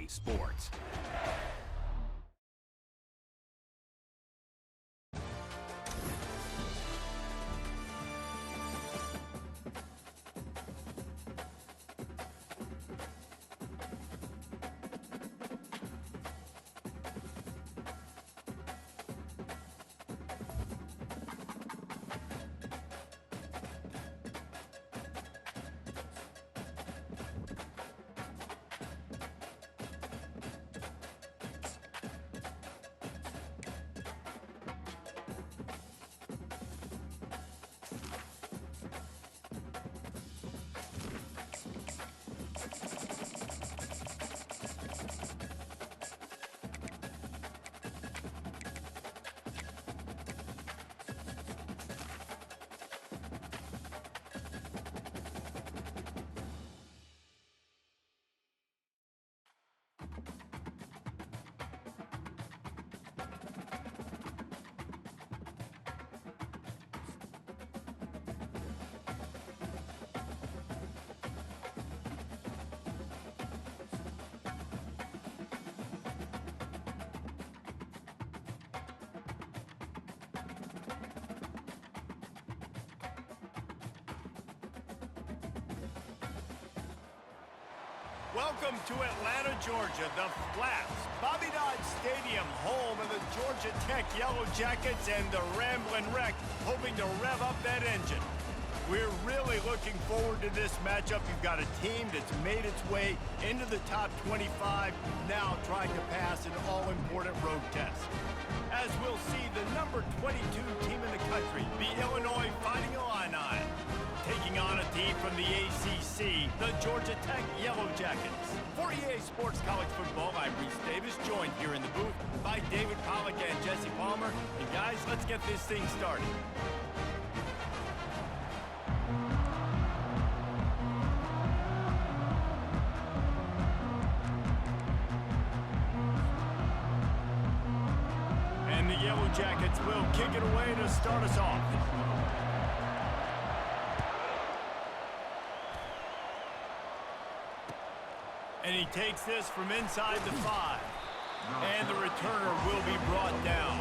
Sports. Welcome to Atlanta, Georgia, the Flats, Bobby Dodd Stadium, home of the Georgia Tech Yellow Jackets and the Ramblin' Wreck, hoping to rev up that engine. We're really looking forward to this matchup. You've got a team that's made its way into the top 25, now trying to pass an all-important road test. As we'll see, the number 22 team in the country, the Illinois Fighting Illini, taking on a team from the ACC, the Georgia Tech Yellow Jackets. For EA Sports College Football, I'm Reese Davis, joined here in the booth by David Pollack and Jesse Palmer. And guys, let's get this thing started. And the Yellow Jackets will kick it away to start us off. And he takes this from inside the 5. And the returner will be brought down.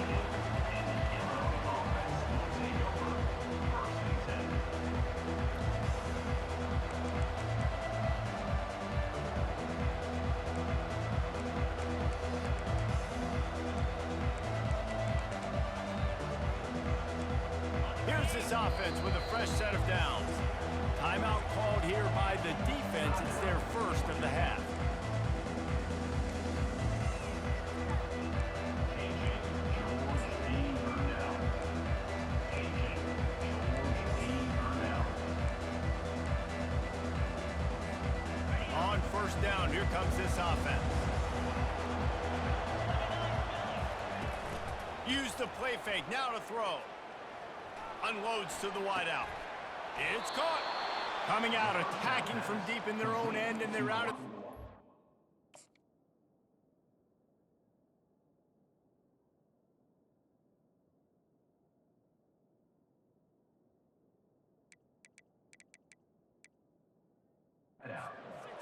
Here's this offense with a fresh set of downs. Timeout called here by the defense. It's their first of the half. On first down, here comes this offense. Use the play fake, now to throw. Unloads to the wideout. It's caught. Coming out, attacking from deep in their own end, and they're out of...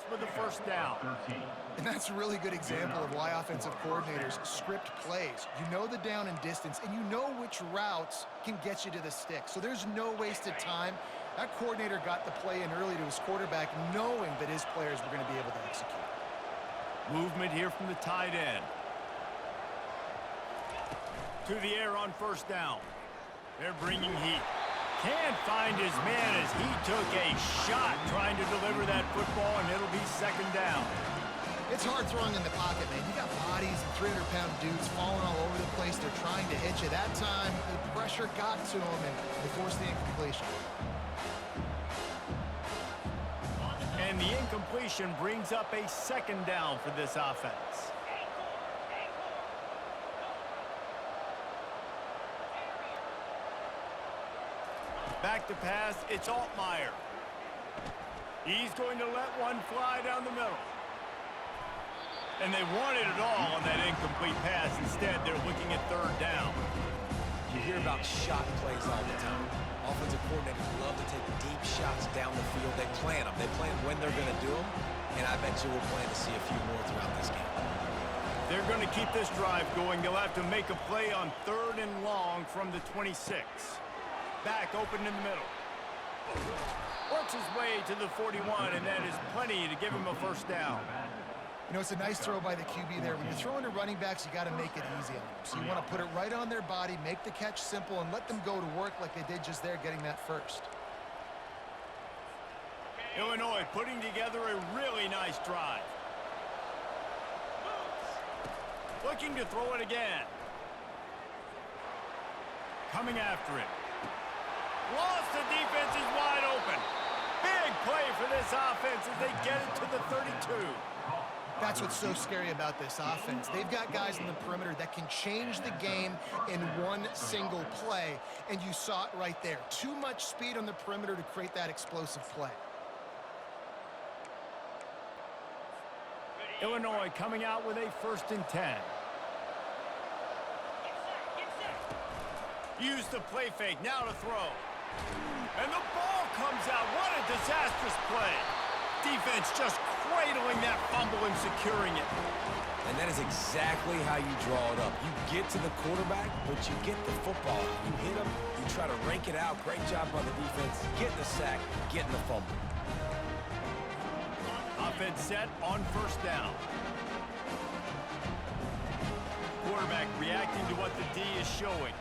for the first down. And that's a really good example of why offensive coordinators script plays. You know the down and distance, and you know which routes can get you to the stick. So there's no wasted time. That coordinator got the play in early to his quarterback, knowing that his players were going to be able to execute. Movement here from the tight end. To the air on first down. They're bringing heat. Can't find his man as he took a shot trying to deliver that football, and it'll be second down. It's hard throwing in the pocket, man. You got bodies and 300-pound dudes falling all over the place. They're trying to hit you. That time, the pressure got to him, and they forced the incompletion. And the incompletion brings up a second down for this offense. Back to pass, it's Altmaier. He's going to let one fly down the middle. And they wanted it all on that incomplete pass. Instead, they're looking at third down. You hear about shot plays all the time. Offensive coordinators love to take deep shots down the field. They plan them. They plan when they're going to do them. and I bet you we'll plan to see a few more throughout this game. They're going to keep this drive going. They'll have to make a play on 3rd and long from the 26. Back open in the middle. Works his way to the 41, and that is plenty to give him a first down. You know, it's a nice throw by the QB there. When you're throwing to running backs, you got to make it easy on them. So you want to put it right on their body, make the catch simple, and let them go to work like they did just there, getting that first. Illinois putting together a really nice drive. Looking to throw it again. Coming after it. Lost, the defense is wide open. Big play for this offense as they get it to the 32. That's what's so scary about this offense. They've got guys in the perimeter that can change the game in one single play, and you saw it right there. Too much speed on the perimeter to create that explosive play. Illinois coming out with a 1st and 10. Use the play fake, now to throw. And the ball comes out. What a disastrous play. Defense just cradling that fumble and securing it. And that is exactly how you draw it up. You get to the quarterback, but you get the football. You hit him, you try to rank it out. Great job by the defense. Getting the sack, getting the fumble. Offense set on 1st down. Quarterback reacting to what the D is showing.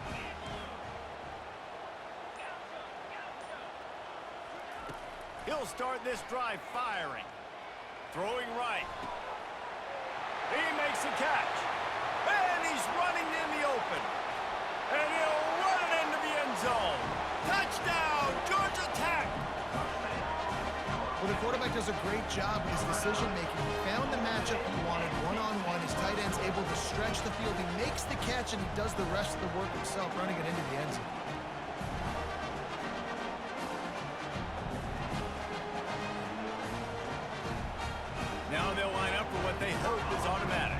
He'll start this drive firing. Throwing right. He makes a catch. And he's running in the open. And he'll run it into the end zone. Touchdown, Georgia Tech! Well, the quarterback does a great job with his decision-making. He found the matchup he wanted one-on-one. His tight end's able to stretch the field. He makes the catch, and he does the rest of the work himself, running it into the end zone. Now they'll line up for what they hope is automatic.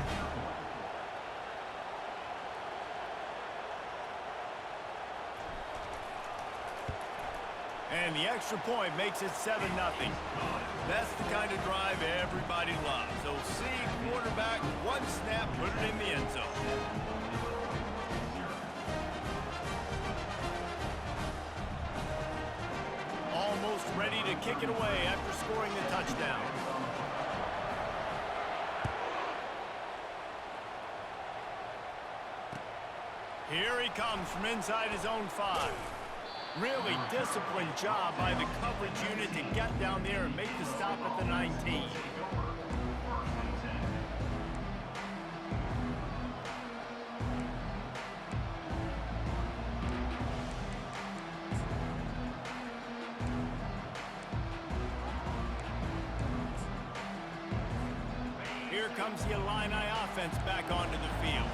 And the extra point makes it 7-0. That's the kind of drive everybody loves. So see quarterback, one snap, put it in the end zone. Almost ready to kick it away after scoring the touchdown. Here he comes from inside his own 5. Really disciplined job by the coverage unit to get down there and make the stop at the 19. Here comes the Illini offense back onto the field.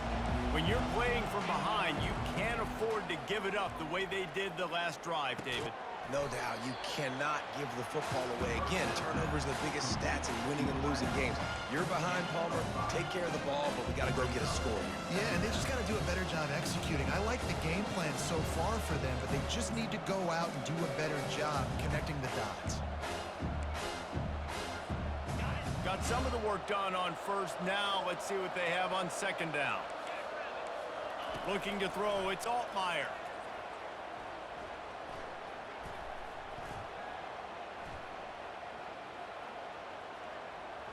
When you're playing from behind, you can't afford to give it up the way they did the last drive, David. No doubt, you cannot give the football away. Again, turnovers are the biggest stats in winning and losing games. You're behind, Palmer, take care of the ball, but we got to go get a score here. Yeah, and they just got to do a better job executing. I like the game plan so far for them, but they just need to go out and do a better job connecting the dots. Got some of the work done on 1st. Now let's see what they have on 2nd down. Looking to throw, it's Altmaier.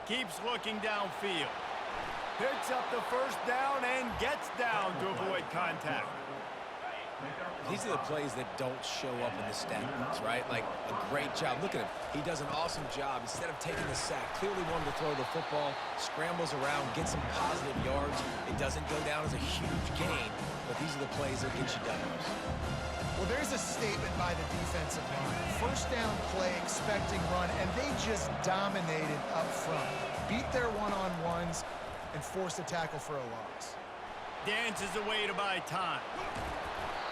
Keeps looking downfield. Picks up the 1st down and gets down to avoid contact. These are the plays that don't show up in the stat books, right? Like a great job. Look at him. He does an awesome job. Instead of taking the sack, clearly wanted to throw the football, scrambles around, gets some positive yards. It doesn't go down as a huge gain, but these are the plays that get you W's. Well, there's a statement by the defensive line. 1st down play, expecting run, and they just dominated up front. Beat their one-on-ones and forced a tackle for a loss. Dances away to buy time.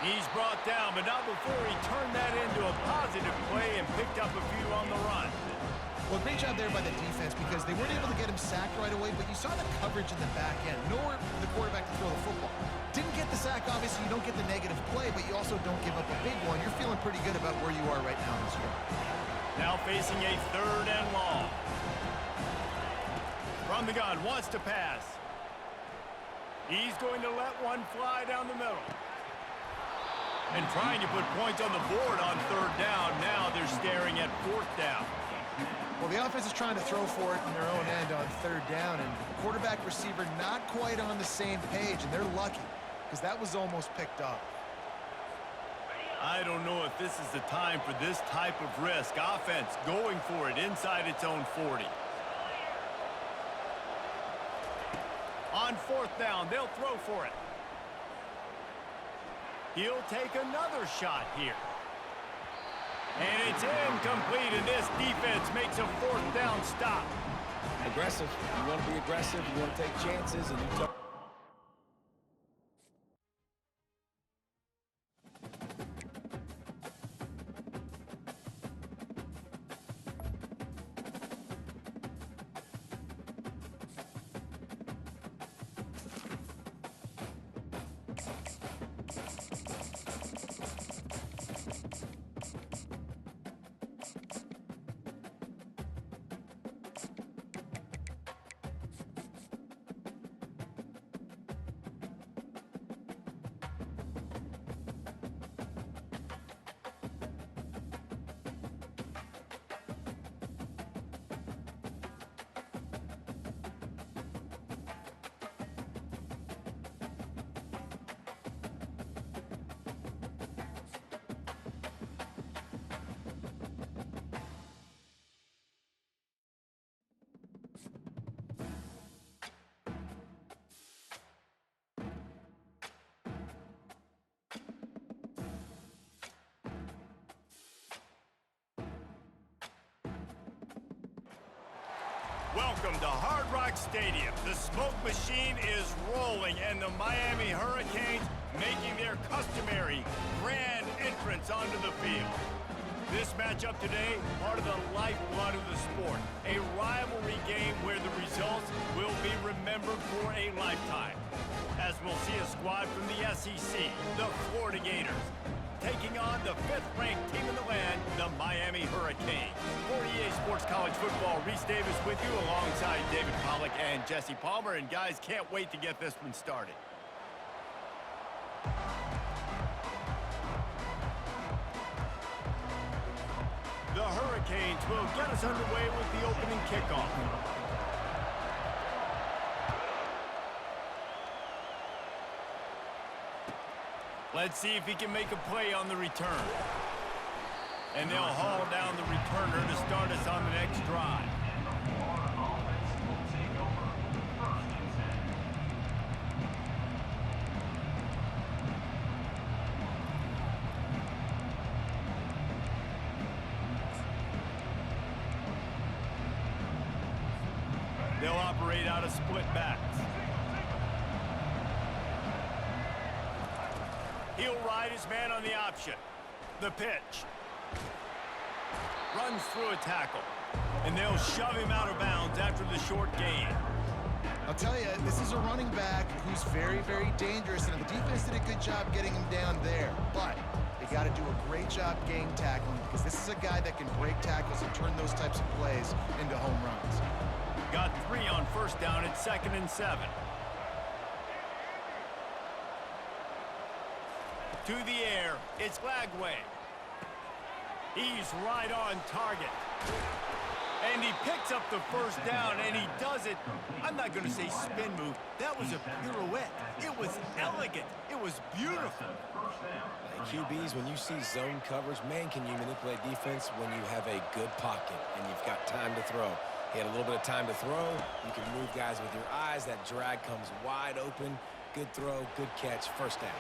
He's brought down, but not before he turned that into a positive play and picked up a few on the run. Well, great job there by the defense because they weren't able to get him sacked right away, but you saw the coverage in the back end. Nowhere for the quarterback to throw the football. Didn't get the sack, obviously. You don't get the negative play, but you also don't give up a big one. You're feeling pretty good about where you are right now in this game. Now facing a 3rd and long. From the gun, wants to pass. He's going to let one fly down the middle. And trying to put points on the board on third down. Now they're staring at fourth down. Well, the offense is trying to throw for it in their own end on third down, and quarterback receiver not quite on the same page, and they're lucky because that was almost picked up. I don't know if this is the time for this type of risk. Offense going for it inside its own 40. On fourth down, they'll throw for it. He'll take another shot here. And it's incomplete, and this defense makes a fourth down stop. Aggressive. You want to be aggressive. You want to take chances, and you Welcome to Hard Rock Stadium. The smoke machine is rolling, and the Miami Hurricanes making their customary grand entrance onto the field. This matchup today, part of the lifeblood of the sport. A rivalry game where the results will be remembered for a lifetime. As we'll see a squad from the SEC, the Florida Gators, taking on the fifth-ranked team in the land, the Miami Hurricanes. 48 Sports College Football, Reese Davis with you alongside David Pollack and Jesse Palmer. And guys, can't wait to get this one started. The Hurricanes will get us underway with the opening kickoff. Let's see if he can make a play on the return. And they'll haul down the returner to start us on the next drive. They'll operate out of split backs. He'll ride his man on the option. The pitch. Runs through a tackle. And they'll shove him out of bounds after the short gain. I'll tell you, this is a running back who's very, very dangerous, and the defense did a good job getting him down there. But they got to do a great job game tackling, because this is a guy that can break tackles and turn those types of plays into home runs. Got 3 on first down at 2nd and 7. To the air, it's Lagway. He's right on target. And he picks up the first down, and he does it. I'm not going to say spin move. That was a pirouette. It was elegant. It was beautiful. Like QBs, when you see zone coverage, man, can you manipulate defense when you have a good pocket and you've got time to throw. He had a little bit of time to throw. You can move guys with your eyes. That drag comes wide open. Good throw, good catch, first down.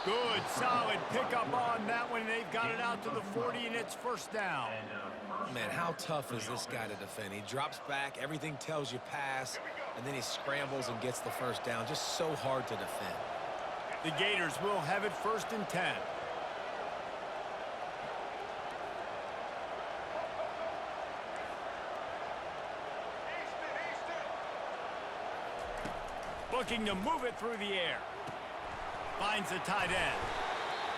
Good, solid pickup on that one. They've got it out to the 40, and it's first down. Man, how tough is this guy to defend? He drops back, everything tells you pass, and then he scrambles and gets the first down. Just so hard to defend. The Gators will have it 1st and 10. Looking to move it through the air. Finds the tight end.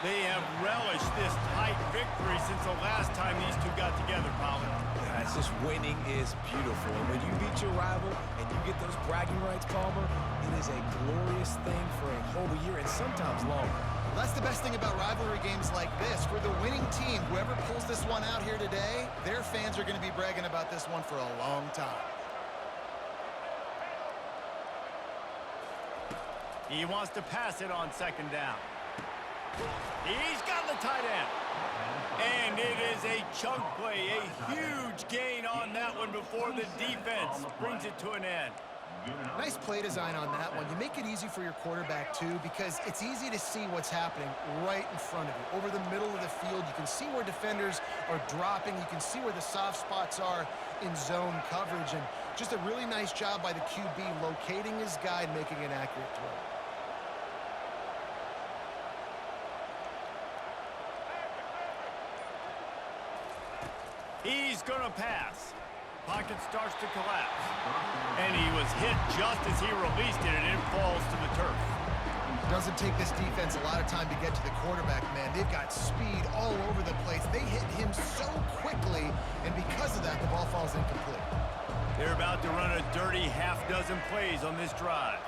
They have relished this tight victory since the last time these two got together, Pollard. Yeah, It's just winning is beautiful. And when you beat your rival and you get those bragging rights, Palmer, it is a glorious thing for a whole year and sometimes longer. Well, that's the best thing about rivalry games like this. For the winning team, whoever pulls this one out here today, their fans are going to be bragging about this one for a long time. He wants to pass it on second down. He's got the tight end. And it is a chunk play, a huge gain on that one before the defense brings it to an end. Nice play design on that one. You make it easy for your quarterback, too, because it's easy to see what's happening right in front of you. Over the middle of the field, you can see where defenders are dropping. You can see where the soft spots are in zone coverage. And just a really nice job by the QB locating his guy and making an accurate throw. He's going to pass. Pocket starts to collapse. And he was hit just as he released it, and it falls to the turf. Doesn't take this defense a lot of time to get to the quarterback, man. They've got speed all over the place. They hit him so quickly, and because of that, the ball falls incomplete. They're about to run a dirty half-dozen plays on this drive.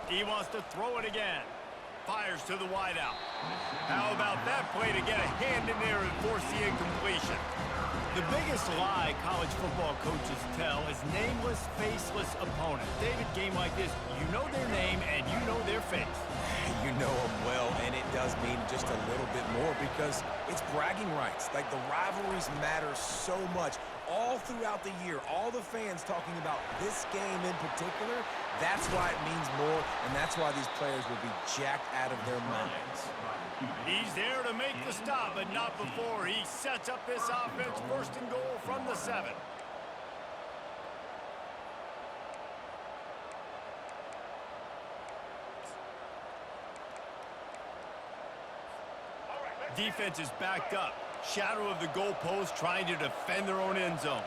He wants to throw it again. Fires to the wideout. How about that play to get a hand in there and force the incompletion? The biggest lie college football coaches tell is nameless, faceless opponents. David, game like this, you know their name and you know their face. You know them well, and it does mean just a little bit more because it's bragging rights. Like, the rivalries matter so much. All throughout the year, all the fans talking about this game in particular, that's why it means more, and that's why these players will be jacked out of their minds. He's there to make the stop, but not before he sets up this offense. First and goal from the 7. Defense is backed up. Shadow of the goalpost, trying to defend their own end zone.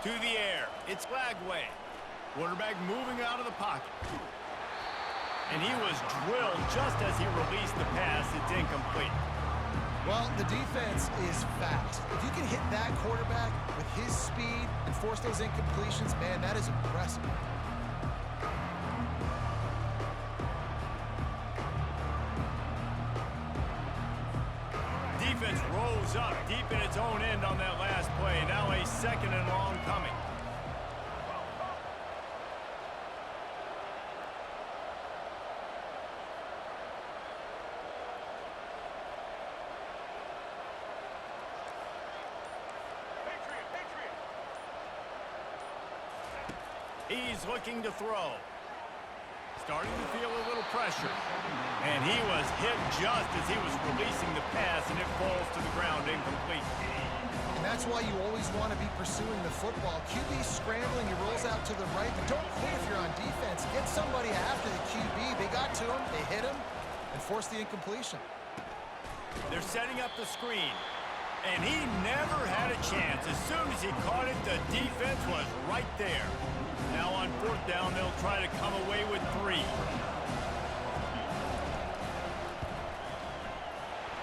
To the air. It's Lagway. Quarterback moving out of the pocket. And he was drilled just as he released the pass. It's incomplete. Well, the defense is fast. If you can hit that quarterback with his speed and force those incompletions, man, that is impressive. Defense rose up deep in its own end on that last play. Now a second and long coming. He's looking to throw. Starting to feel a little pressure. And he was hit just as he was releasing the pass, and it falls to the ground incomplete. And that's why you always want to be pursuing the football. QB's scrambling, he rolls out to the right, but don't quit if you're on defense. Get somebody after the QB. They got to him, they hit him, and forced the incompletion. They're setting up the screen. And he never had a chance. As soon as he caught it, the defense was right there. Now on fourth down, they'll try to come away with 3.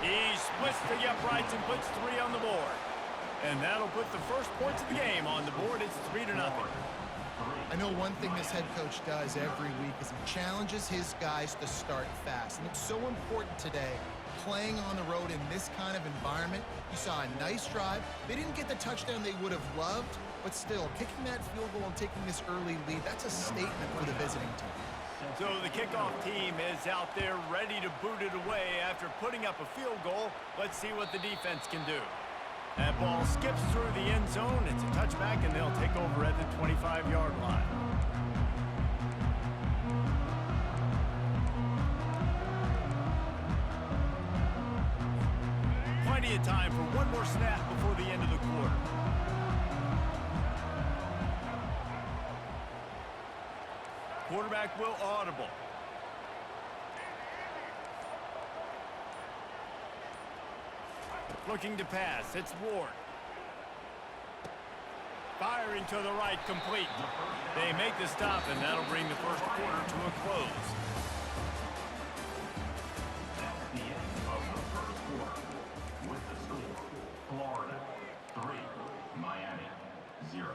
He splits the uprights and puts 3 on the board. And that'll put the first points of the game on the board. It's 3-0. I know one thing this head coach does every week is he challenges his guys to start fast. And it's so important today, playing on the road in this kind of environment. You saw a nice drive. They didn't get the touchdown they would have loved, but still, kicking that field goal and taking this early lead, that's a statement for the visiting team. So the kickoff team is out there ready to boot it away after putting up a field goal. Let's see what the defense can do. That ball skips through the end zone. It's a touchback, and they'll take over at the 25-yard line. Plenty of time for one more snap before the end of the quarter. Quarterback will audible. Looking to pass. It's Ward. Firing to the right, complete. They make the stop, and that'll bring the first quarter to a close. That's the end of the first quarter. With the score, Florida 3, Miami 0.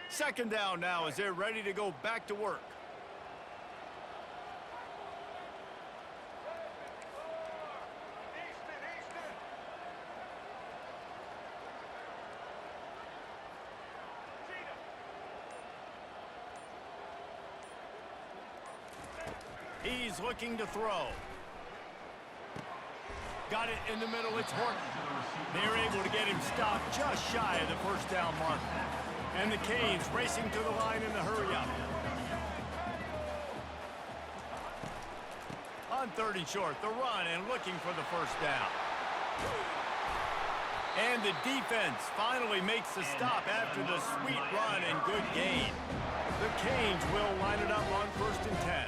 Second down now as they're ready to go back to work. He's looking to throw. Got it in the middle. It's Horton. They're able to get him stopped just shy of the first down mark. And the Canes racing to the line in the hurry-up. On 3rd and short, the run and looking for the first down. And the defense finally makes the stop after the sweet run and good gain. The Canes will line it up on 1st and 10.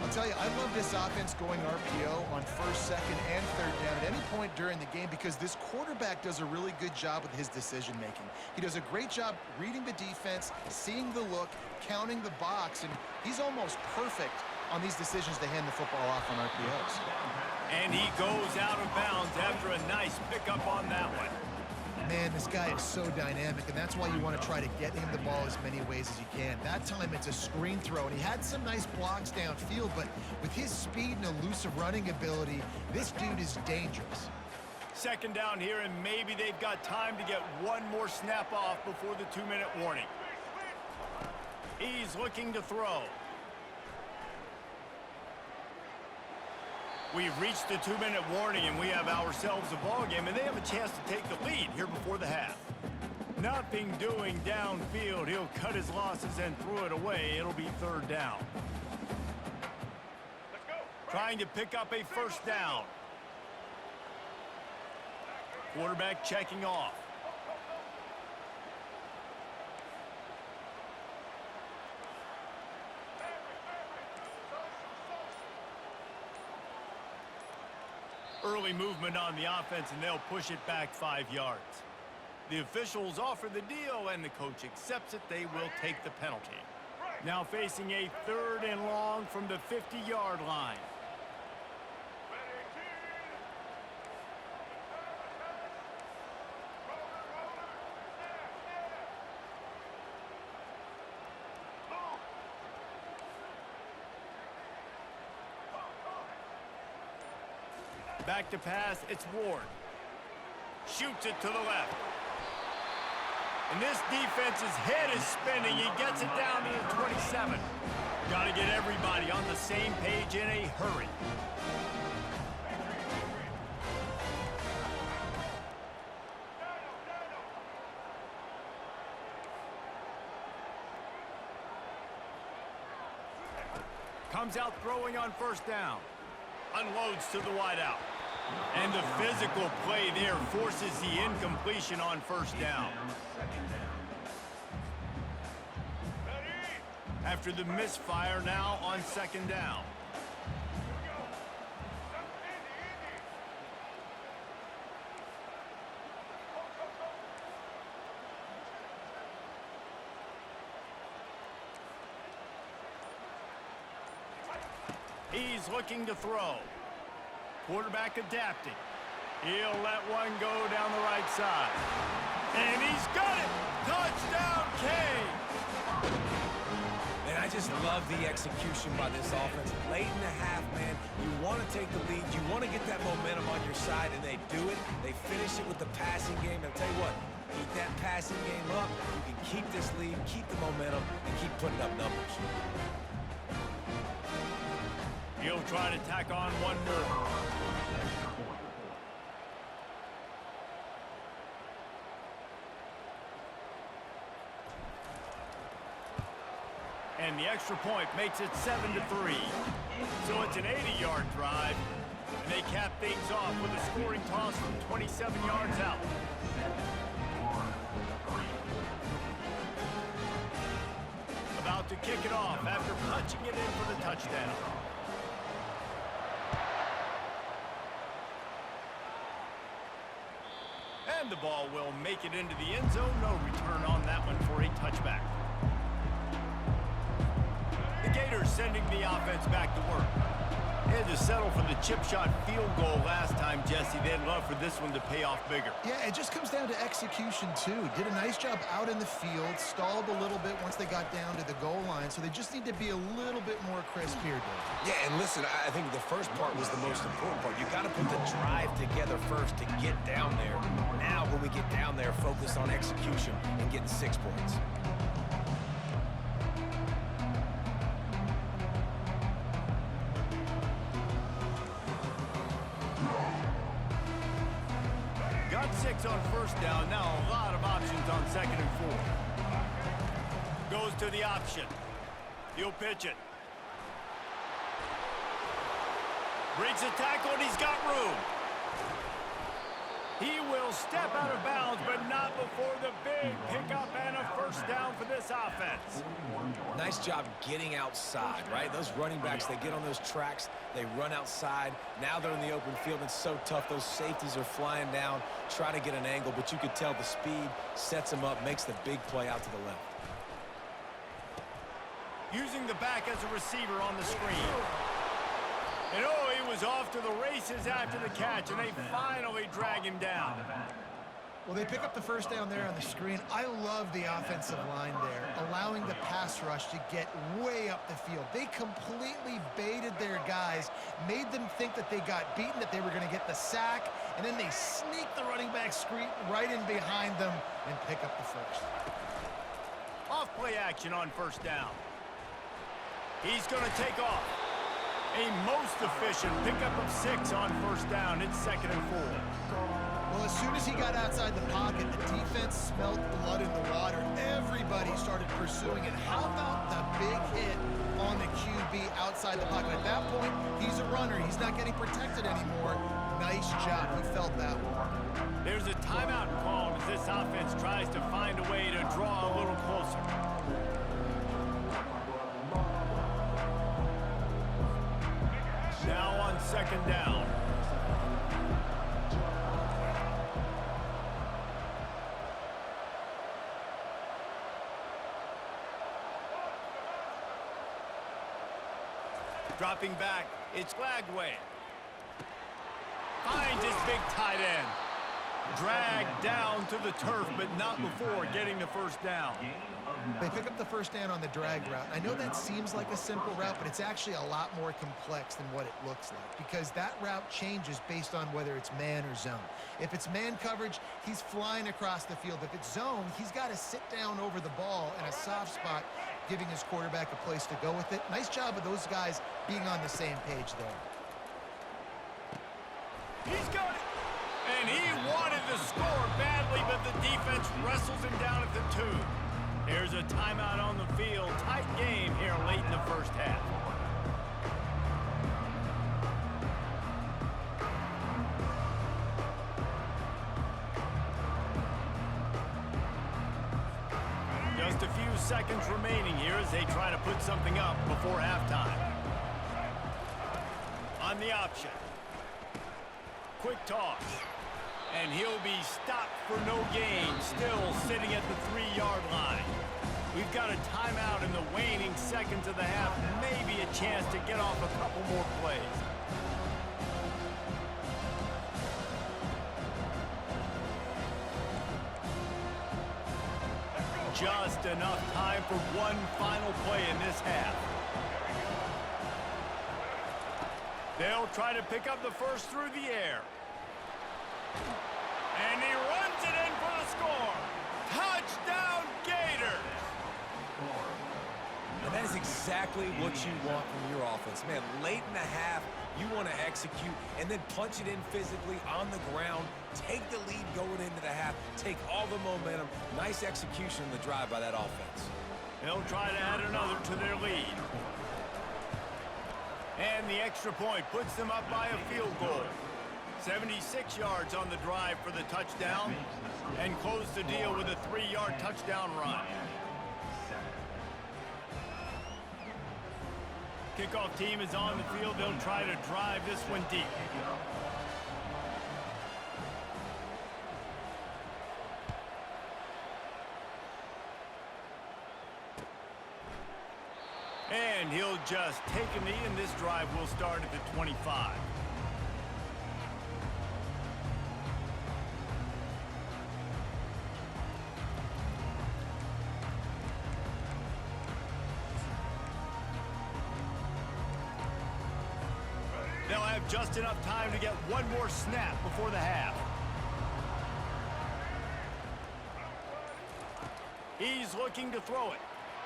I'll tell you, I love this offense going RPO on 1st, 2nd, and 3rd down at any point during the game because this quarterback does a really good job with his decision-making. He does a great job reading the defense, seeing the look, counting the box, and he's almost perfect on these decisions to hand the football off on RPOs. And he goes out of bounds after a nice pickup on that one. Man, this guy is so dynamic, and that's why you want to try to get him the ball as many ways as you can. That time, it's a screen throw, and he had some nice blocks downfield, but with his speed and elusive running ability, this dude is dangerous. Second down here, and maybe they've got time to get one more snap off before the 2-minute warning. He's looking to throw. We've reached the 2-minute warning, and we have ourselves a ball game, and they have a chance to take the lead here before the half. Nothing doing downfield. He'll cut his losses and throw it away. It'll be 3rd down. Trying to pick up a first down. Quarterback checking off. Early movement on the offense, and they'll push it back 5 yards. The officials offer the deal, and the coach accepts it. They will take the penalty. Now facing a 3rd and long from the 50-yard line. Back to pass, it's Ward. Shoots it to the left. And this defense's head is spinning. He gets it down to the 27. Got to get everybody on the same page in a hurry. Comes out throwing on first down. Unloads to the wideout. And the physical play there forces the incompletion on first down. After the misfire, now on 2nd down. He's looking to throw. Quarterback adapting. He'll let one go down the right side. And he's got it! Touchdown, Canes! Man, I just love the execution by this offense. Late in the half, man, you want to take the lead. You want to get that momentum on your side, and they do it. They finish it with the passing game. And I'll tell you what, keep that passing game up. You can keep this lead, keep the momentum, and keep putting up numbers. He'll try to tack on one more. And the extra point makes it 7-3. So it's an 80-yard drive. And they cap things off with a scoring toss from 27 yards out. About to kick it off after punching it in for the touchdown. And the ball will make it into the end zone. No return on that one for a touchback. The Gators sending the offense back to work. They had to settle for the chip shot field goal last time, Jesse. They'd love for this one to pay off bigger. Yeah, it just comes down to execution, too. Did a nice job out in the field, stalled a little bit once they got down to the goal line, so they just need to be a little bit more crisp here, Dave. Yeah, and listen, I think the first part was the most important part. You got to put the drive together first to get down there. Now, when we get down there, focus on execution and getting 6 points. Got 6 on first down. Now a lot of options on 2nd and 4. Goes to the option. He'll pitch it. Breaks the tackle, and he's got room. He will step out of bounds, but not before the big pickup and a first down for this offense. Nice job getting outside, right? Those running backs, they get on those tracks, they run outside. Now they're in the open field. It's so tough. Those safeties are flying down, try to get an angle, but you could tell the speed sets them up, makes the big play out to the left. Using the back as a receiver on the screen. And oh, he was off to the races after the catch, and they finally drag him down. Well, they pick up the first down there on the screen. I love the offensive line there, allowing the pass rush to get way up the field. They completely baited their guys, made them think that they got beaten, that they were going to get the sack, and then they sneak the running back screen right in behind them and pick up the first. Off play action on first down. He's going to take off. A most efficient pickup of 6 on first down. It's 2nd and 4. Well, as soon as he got outside the pocket, the defense smelled blood in the water. Everybody started pursuing it. How about the big hit on the QB outside the pocket? At that point, he's a runner. He's not getting protected anymore. Nice job. He felt that one. There's a timeout called as this offense tries to find a way to draw a little closer. Now on 2nd down. Dropping back, it's Lagway. Finds his big tight end. Dragged down to the turf, but not before getting the first down. They pick up the first down on the drag route. I know that seems like a simple route, but it's actually a lot more complex than what it looks like because that route changes based on whether it's man or zone. If it's man coverage, he's flying across the field. If it's zone, he's got to sit down over the ball in a soft spot, giving his quarterback a place to go with it. Nice job of those guys being on the same page there. He's got it. And he wanted to score badly, but the defense wrestles him down at the 2. There's a timeout on the field. Tight game here late in the first half. Just a few seconds remaining here as they try to put something up before halftime. On the option. Quick toss. And he'll be stopped for no gain, still sitting at the 3-yard line. We've got a timeout in the waning seconds of the half, maybe a chance to get off a couple more plays. Just enough time for one final play in this half. They'll try to pick up the first through the air. And he runs it in for the score. Touchdown, Gators! And that is exactly what you want from your offense. Man, late in the half, you want to execute and then punch it in physically on the ground, take the lead going into the half, take all the momentum. Nice execution in the drive by that offense. They'll try to add another to their lead. And the extra point puts them up by a field goal. 76 yards on the drive for the touchdown and close the deal with a 3-yard touchdown run. Kickoff team is on the field. They'll try to drive this one deep. And he'll just take a knee, and this drive will start at the 25. They'll have just enough time to get one more snap before the half. He's looking to throw it.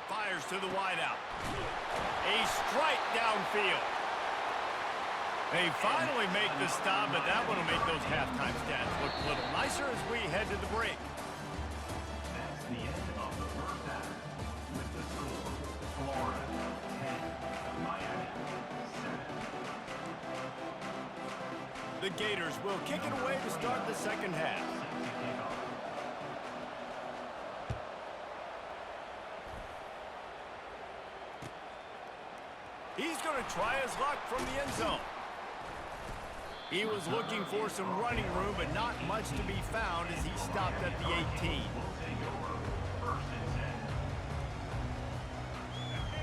Fires to the wideout. A strike downfield. They finally make the stop, but that one will make those halftime stats look a little nicer as we head to the break. That's the end of the first half. With the score, Florida 10, Miami 7. The Gators will kick it away to start the second half. He's going to try his luck from the end zone. He was looking for some running room, but not much to be found as he stopped at the 18.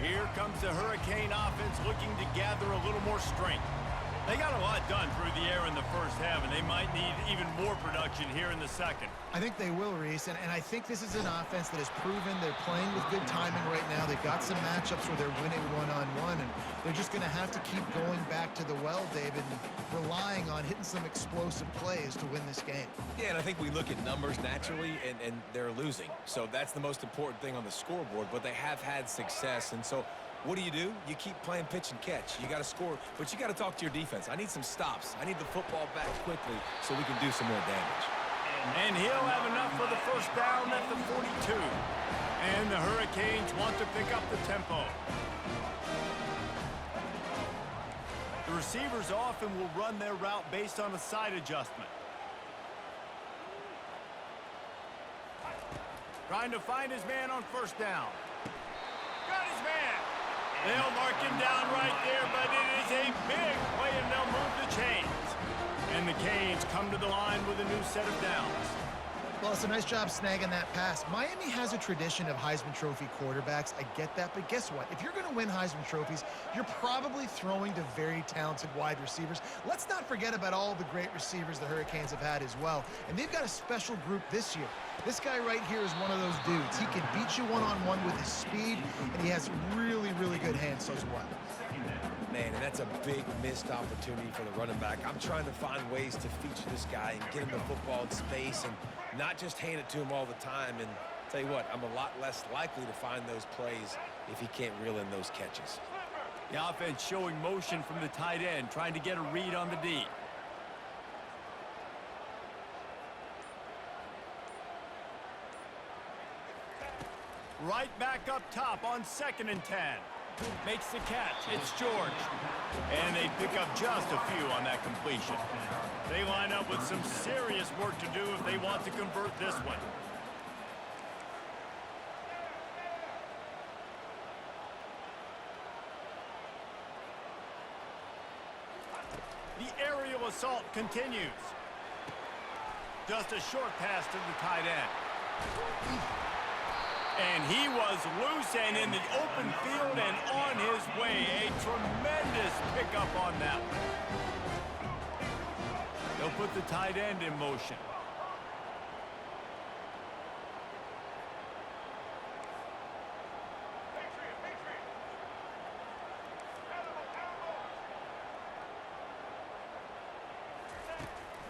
Here comes the Hurricane offense looking to gather a little more strength. They got a lot done through the air in the first half, and they might need even more production here in the second. I think they will, Reese, and I think this is an offense that has proven they're playing with good timing right now. They've got some matchups where they're winning one-on-one, and they're just going to have to keep going back to the well, David, and relying on hitting some explosive plays to win this game. Yeah, and I think we look at numbers naturally, and they're losing. So that's the most important thing on the scoreboard, but they have had success, and so what do? You keep playing pitch and catch. You got to score, but you got to talk to your defense. I need some stops. I need the football back quickly so we can do some more damage. And he'll have enough for the first down at the 42. And the Hurricanes want to pick up the tempo. The receivers often will run their route based on a side adjustment. Trying to find his man on first down. Got his man. They'll mark him down right there, but it is a big play, and they'll move the chains. And the Canes come to the line with a new set of downs. Well, it's a nice job snagging that pass. Miami has a tradition of Heisman Trophy quarterbacks. I get that, but guess what? If you're going to win Heisman Trophies, you're probably throwing to very talented wide receivers. Let's not forget about all the great receivers the Hurricanes have had as well. And they've got a special group this year. This guy right here is one of those dudes. He can beat you one-on-one with his speed, and he has really, really good hands as well. Man, and that's a big missed opportunity for the running back. I'm trying to find ways to feature this guy and get him the football in space and not just hand it to him all the time. And tell you what, I'm a lot less likely to find those plays if he can't reel in those catches. The offense showing motion from the tight end, trying to get a read on the D. Right back up top on 2nd and 10. Makes the catch. It's George. And they pick up just a few on that completion. They line up with some serious work to do if they want to convert this one. The aerial assault continues. Just a short pass to the tight end. And he was loose and in the open field and on his way. A tremendous pickup on that one. They'll put the tight end in motion.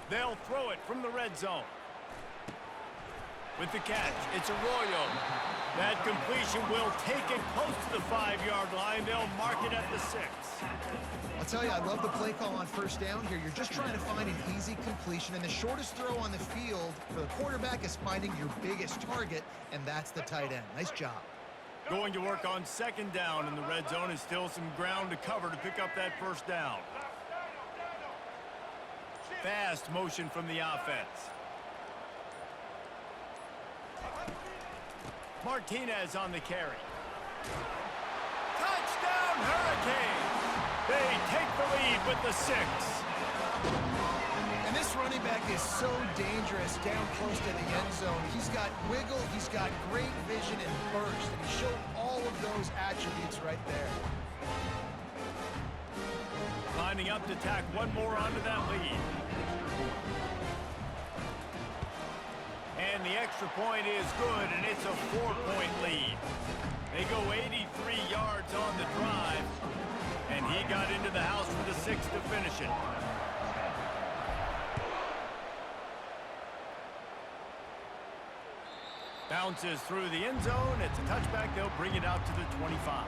They'll throw it from the red zone. With the catch, it's Arroyo. That completion will take it close to the 5-yard line. They'll mark it at the 6. I'll tell you, I love the play call on first down here. You're just trying to find an easy completion, and the shortest throw on the field for the quarterback is finding your biggest target, and that's the tight end. Nice job. Going to work on 2nd down in the red zone, and still some ground to cover to pick up that first down. Fast motion from the offense. Martinez on the carry. Touchdown, Hurricanes! They take the lead with the 6. And this running back is so dangerous down close to the end zone. He's got wiggle, he's got great vision and burst, and he showed all of those those attributes right there. Lining up to tack one more onto that lead. And the extra point is good, and it's a 4-point lead. They go 83 yards on the drive, and he got into the house for the 6th to finish it. Bounces through the end zone. It's a touchback. They'll bring it out to the 25.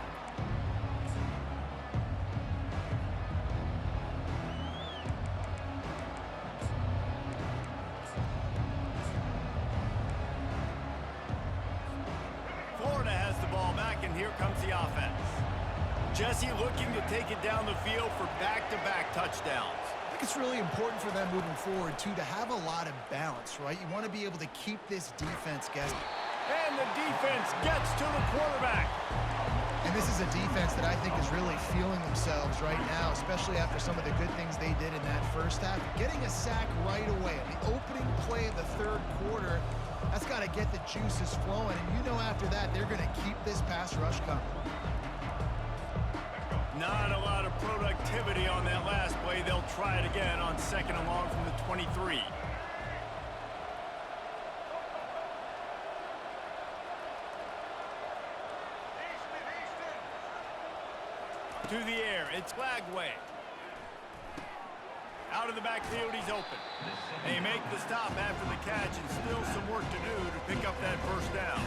Florida has the ball back, and here comes the offense. Jesse looking to take it down the field for back-to-back touchdowns. I think it's really important for them moving forward, too, to have a lot of balance, right? You want to be able to keep this defense guessing. And the defense gets to the quarterback. And this is a defense that I think is really feeling themselves right now, especially after some of the good things they did in that first half. Getting a sack right away, the opening play of the third quarter, that's got to get the juices flowing. And you know after that, they're going to keep this pass rush coming. Not a lot of productivity on that last play. They'll try it again on 2nd and long from the 23. To the air, it's Lagway. Out of the backfield, he's open. They make the stop after the catch, and still some work to do to pick up that first down.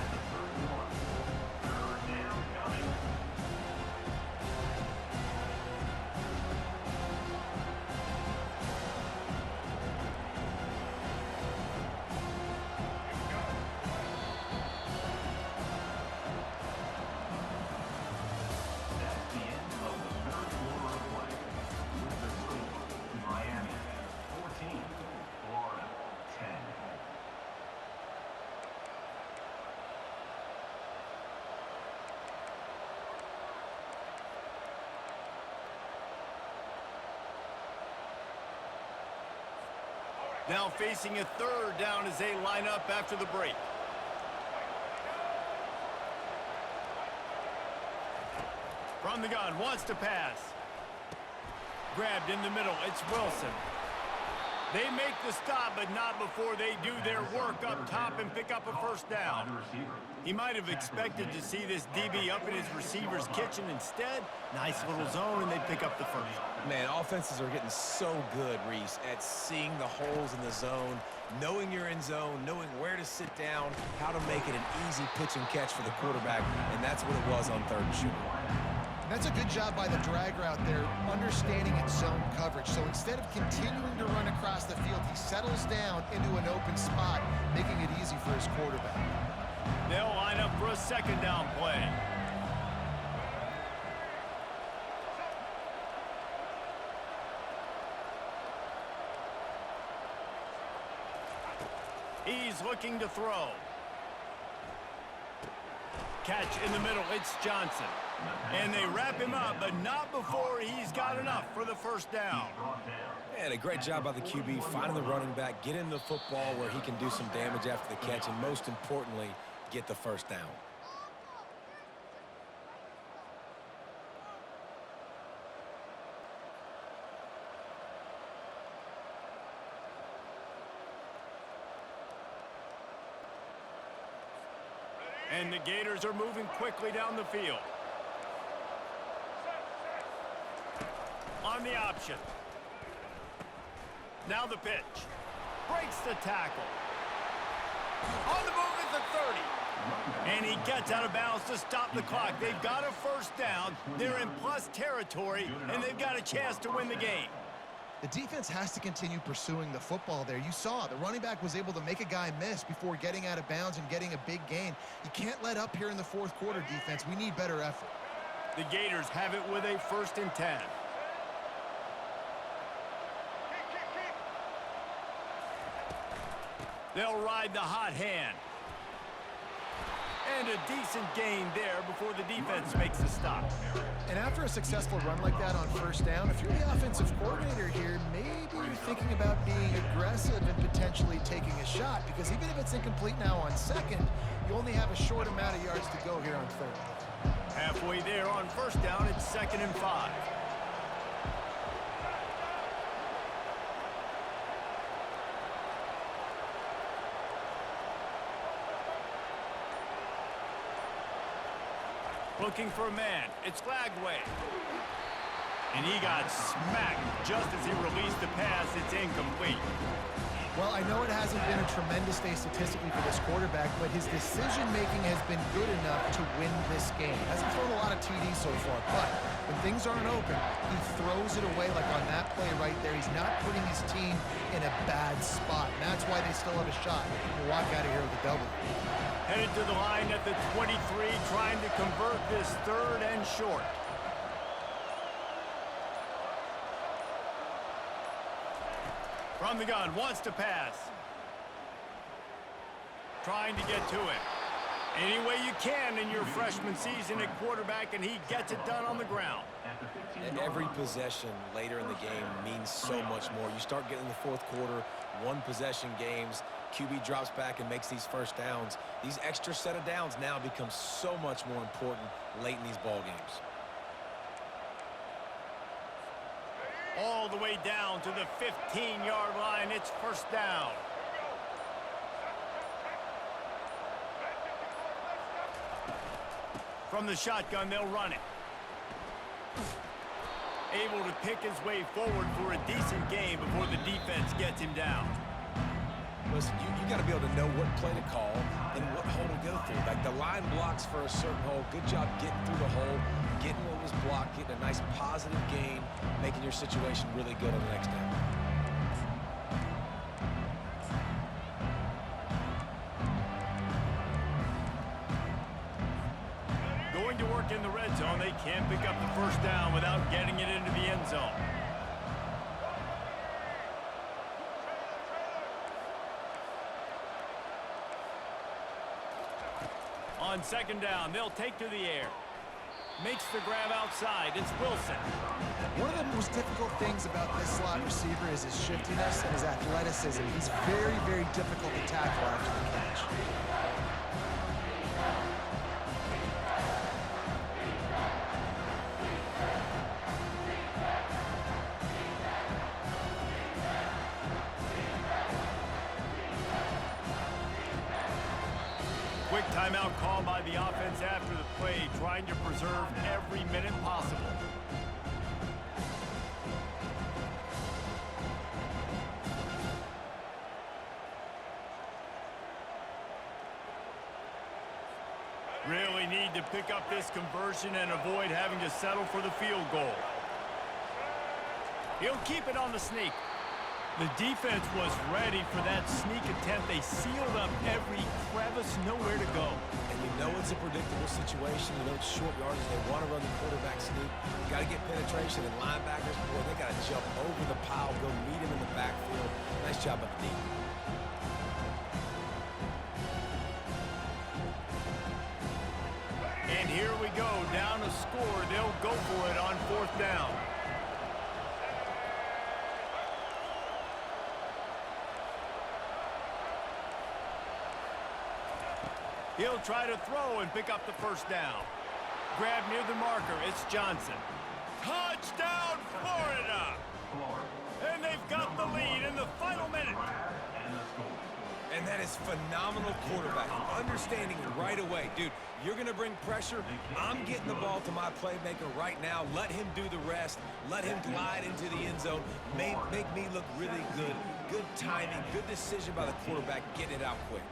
Now facing a 3rd down as they line up after the break. From the gun, wants to pass. Grabbed in the middle, it's Wilson. They make the stop, but not before they do their work up top and pick up a first down. He might have expected to see this DB up in his receiver's kitchen. Instead, nice little zone, and they pick up the first. Man, offenses are getting so good, Reese, at seeing the holes in the zone, knowing you're in zone, knowing where to sit down, how to make it an easy pitch and catch for the quarterback, and that's what it was on 3rd and shooting. That's a good job by the drag route there, understanding its zone coverage. So instead of continuing to run across the field, he settles down into an open spot, making it easy for his quarterback. They'll line up for a 2nd down play. He's looking to throw. Catch in the middle, it's Johnson. And they wrap him up, but not before he's got enough for the first down. And a great job by the QB, finding the running back, get him the football where he can do some damage after the catch, and most importantly, get the first down. And the Gators are moving quickly down the field. On the option. Now the pitch. Breaks the tackle. On the move at the 30. And he gets out of bounds to stop the clock. They've got a first down. They're in plus territory, and they've got a chance to win the game. The defense has to continue pursuing the football there. You saw the running back was able to make a guy miss before getting out of bounds and getting a big gain. You can't let up here in the 4th quarter, defense. We need better effort. The Gators have it with a 1st and 10. They'll ride the hot hand. And a decent gain there before the defense makes a stop. And after a successful run like that on 1st down, if you're the offensive coordinator here, maybe you're thinking about being aggressive and potentially taking a shot, because even if it's incomplete now on 2nd, you only have a short amount of yards to go here on 3rd. Halfway there on first down, it's 2nd and 5. Looking for a man. It's Lagway. And he got smacked just as he released the pass. It's incomplete. Well, I know it hasn't been a tremendous day statistically for this quarterback, but his decision-making has been good enough to win this game. Hasn't thrown a lot of TDs so far, but when things aren't open, he throws it away like on that play right there. He's not putting his team in a bad spot, and that's why they still have a shot to walk out of here with a W. Headed to the line at the 23, trying to convert this 3rd and short. From the gun, wants to pass. Trying to get to it. Any way you can in your freshman season at quarterback, and he gets it done on the ground. And every possession later in the game means so much more. You start getting the 4th quarter, 1-possession games, QB drops back and makes these first downs. These extra set of downs now become so much more important late in these ball games. All the way down to the 15-yard line. It's 1st down. From the shotgun, they'll run it. Able to pick his way forward for a decent game before the defense gets him down. Listen, you got to be able to know what play to call and what hole to go through. Like the line blocks for a certain hole. Good job getting through the hole, getting what was blocked, getting a nice positive gain, making your situation really good on the next down. Going to work in the red zone. They can't pick up the 1st down without getting it into the end zone. On 2nd down, they'll take to the air. Makes the grab outside. It's Wilson. One of the most difficult things about this slot receiver is his shiftiness and his athleticism. He's very, very difficult to tackle after the catch. Quick timeout call by the offense after the play, trying to preserve every minute possible. Really need to pick up this conversion and avoid having to settle for the field goal. He'll keep it on the sneak. The defense was ready for that sneak attempt. They sealed up every crevice, nowhere to go. And you know it's a predictable situation. You know it's short yardage. They want to run the quarterback sneak. You got to get penetration. And linebackers, boy, they got to jump over the pile, go meet him in the backfield. Nice job by the D. And here we go, down a score. They'll go for it on 4th down. He'll try to throw and pick up the 1st down. Grab near the marker. It's Johnson. Touchdown, Florida! And they've got the lead in the final minute. And that is phenomenal quarterbacking. Understanding right away. Dude, you're going to bring pressure. I'm getting the ball to my playmaker right now. Let him do the rest. Let him glide into the end zone. Make me look really good. Good timing. Good decision by the quarterback. Getting it out quick.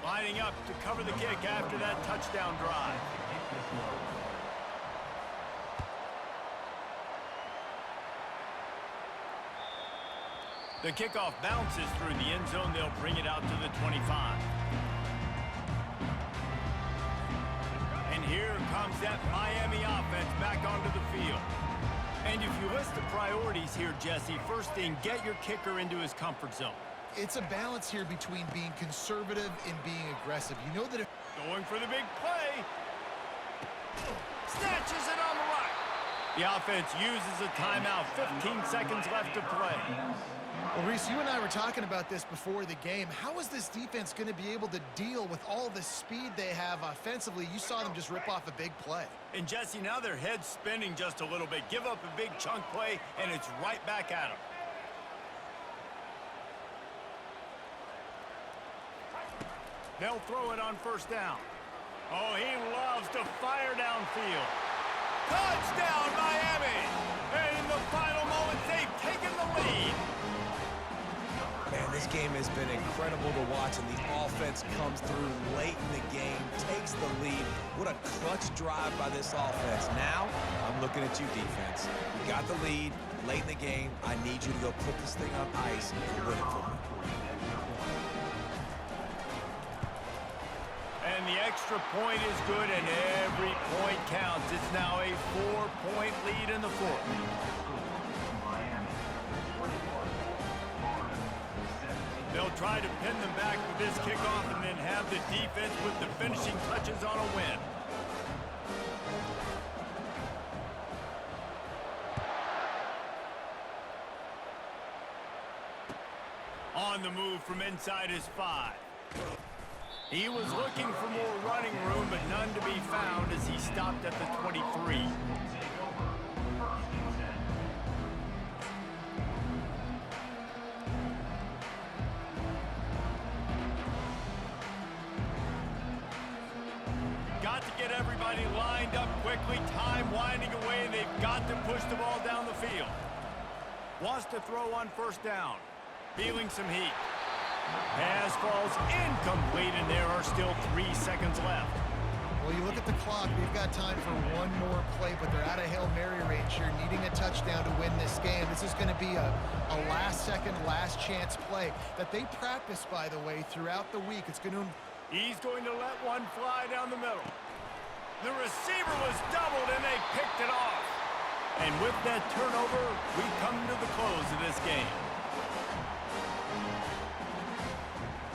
Lining up to cover the kick after that touchdown drive. The kickoff bounces through the end zone. They'll bring it out to the 25. And here comes that Miami offense back onto the field. And if you list the priorities here, Jesse, first thing, get your kicker into his comfort zone. It's a balance here between being conservative and being aggressive. You know that if... Going for the big play. Snatches it on the right. The offense uses a timeout. 15 seconds left to play. Well, Reese, you and I were talking about this before the game. How is this defense going to be able to deal with all the speed they have offensively? You saw them just rip off a big play. And Jesse, now their head's spinning just a little bit. Give up a big chunk play, and it's right back at them. They'll throw it on first down. Oh, he loves to fire downfield. Touchdown, Miami! And in the final moments, they've taken the lead. Man, this game has been incredible to watch, and the offense comes through late in the game, takes the lead. What a clutch drive by this offense. Now, I'm looking at you, defense. You got the lead late in the game. I need you to go put this thing on ice and win it for me. And the extra point is good, and every point counts. It's now a 4-point lead in the fourth. They'll try to pin them back with this kickoff and then have the defense put the finishing touches on a win. On the move from inside his 5. He was looking for more running room, but none to be found as he stopped at the 23. Got to get everybody lined up quickly, time winding away, and they've got to push the ball down the field. Wants to throw on first down. Feeling some heat. Pass falls incomplete, and there are still 3 seconds left. Well, you look at the clock, we've got time for one more play, but they're out of Hail Mary range here, needing a touchdown to win this game. This is going to be a last-second, last-chance play that they practice, by the way, throughout the week. It's going to... He's going to let one fly down the middle. The receiver was doubled, and they picked it off. And with that turnover, we come to the close of this game.